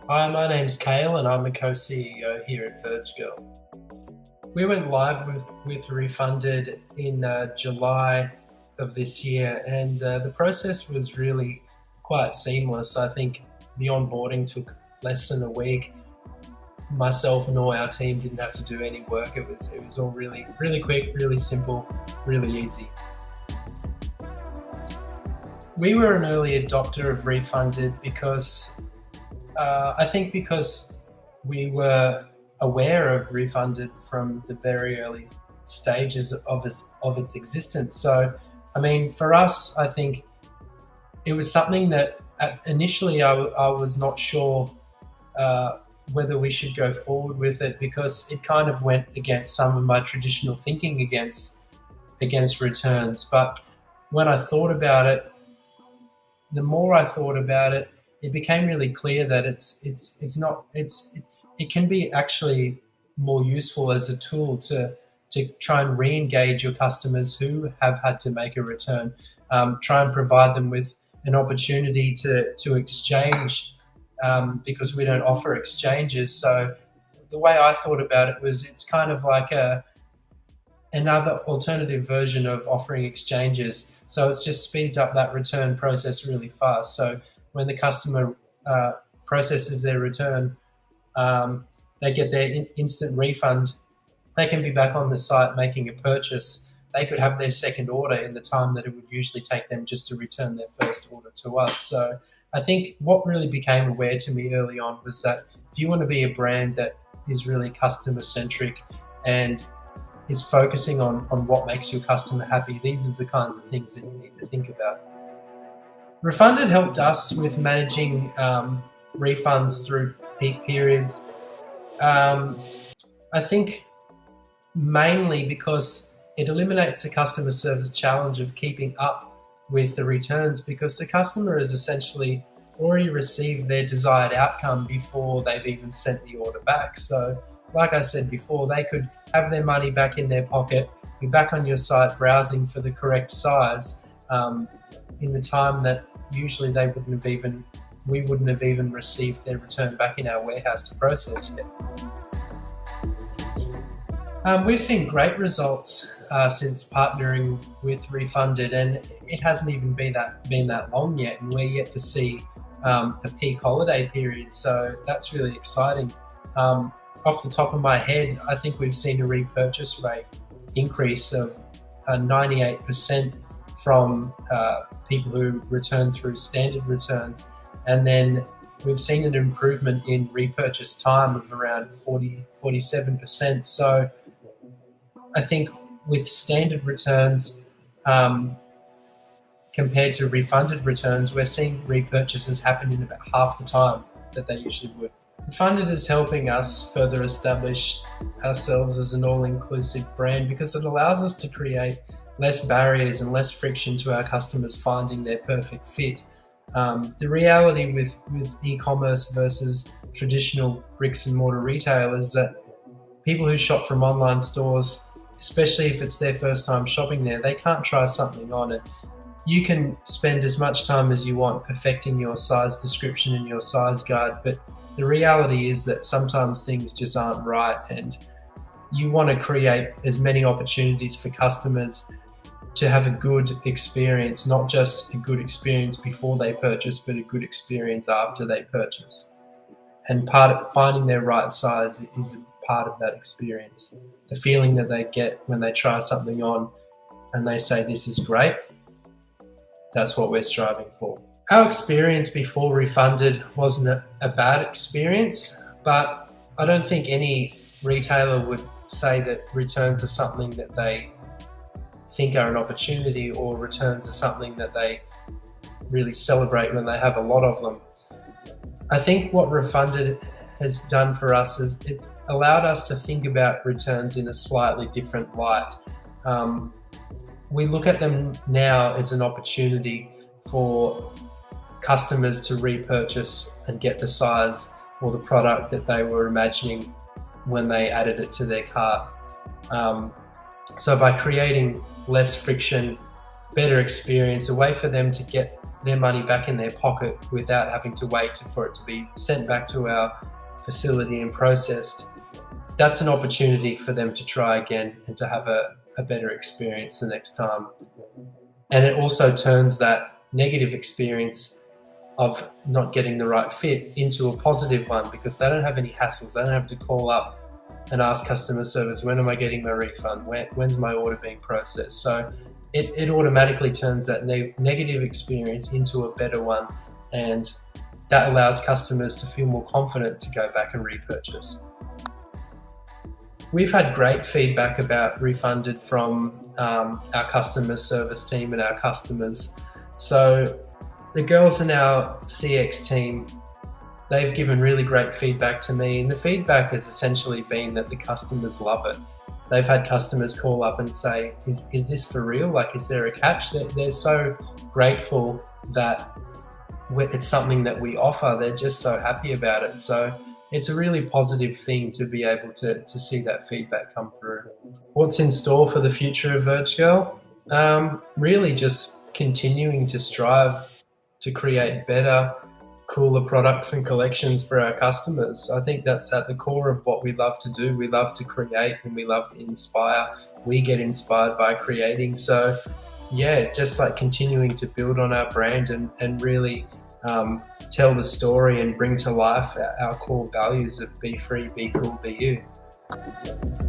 Hi, my name's Cale and I'm the Co-CEO here at VRG GRL. We went live with Refundid in July of this year, and the process was really quite seamless. I think the onboarding took less than a week. Myself nor our team didn't have to do any work. It was all really quick, really simple, really easy. We were an early adopter of Refundid because because we were aware of Refundid from the very early stages of its existence. So, I mean, for us, I think it was something that initially I was not sure whether we should go forward with it, because it kind of went against some of my traditional thinking against returns. But when I thought about it, the more I thought about it, it became really clear that it can be actually more useful as a tool to try and re-engage your customers who have had to make a return. Try and provide them with an opportunity to exchange, because we don't offer exchanges. So the way I thought about it was, it's kind of like another alternative version of offering exchanges. So it just speeds up that return process really fast. So when the customer processes their return, they get their instant refund. They can be back on the site making a purchase. They could have their second order in the time that it would usually take them just to return their first order to us. So I think what really became aware to me early on was that if you want to be a brand that is really customer centric and is focusing on what makes your customer happy, these are the kinds of things that you need to think about. Refundid helped us with managing refunds through peak periods. I think mainly because it eliminates the customer service challenge of keeping up with the returns, because the customer has essentially already received their desired outcome before they've even sent the order back. So like I said before, they could have their money back in their pocket, be back on your site browsing for the correct size in the time that usually we wouldn't have even received their return back in our warehouse to process yet. We've seen great results since partnering with Refundid, and it hasn't even been that long yet, and we're yet to see a peak holiday period. So that's really exciting. Off the top of my head, I think we've seen a repurchase rate increase of 98% from people who return through standard returns. And then we've seen an improvement in repurchase time of around 47%. So I think with standard returns compared to refunded returns, we're seeing repurchases happen in about half the time that they usually would. Refundid is helping us further establish ourselves as an all-inclusive brand, because it allows us to create less barriers and less friction to our customers finding their perfect fit. The reality with e-commerce versus traditional bricks and mortar retail is that people who shop from online stores, especially if it's their first time shopping there, they can't try something on it. You can spend as much time as you want perfecting your size description and your size guide, but the reality is that sometimes things just aren't right, and you want to create as many opportunities for customers to have a good experience, not just a good experience before they purchase, but a good experience after they purchase. And finding their right size is a part of that experience. The feeling that they get when they try something on and they say, "This is great," that's what we're striving for. Our experience before Refundid wasn't a bad experience, but I don't think any retailer would say that returns are something that they think are an opportunity, or returns are something that they really celebrate when they have a lot of them. I think what Refundid has done for us is it's allowed us to think about returns in a slightly different light. We look at them now as an opportunity for customers to repurchase and get the size or the product that they were imagining when they added it to their cart. So by creating less friction, better experience, a way for them to get their money back in their pocket without having to wait for it to be sent back to our facility and processed, that's an opportunity for them to try again and to have a better experience the next time. And it also turns that negative experience of not getting the right fit into a positive one, because they don't have any hassles. They don't have to call up and ask customer service, when am I getting my refund? When's my order being processed? So it automatically turns that negative experience into a better one, and that allows customers to feel more confident to go back and repurchase. We've had great feedback about Refundid from our customer service team and our customers. So the girls in our CX team, they've given really great feedback to me, and the feedback has essentially been that the customers love it. They've had customers call up and say, is this for real? Like, is there a catch? They're so grateful that it's something that we offer. They're just so happy about it. So it's a really positive thing to be able to see that feedback come through. What's in store for the future of VRG GRL? Really just continuing to strive to create better, cooler products and collections for our customers. I think that's at the core of what we love to do. We love to create and we love to inspire. We get inspired by creating. So yeah, just like continuing to build on our brand and really tell the story and bring to life our core values of be free, be cool, be you.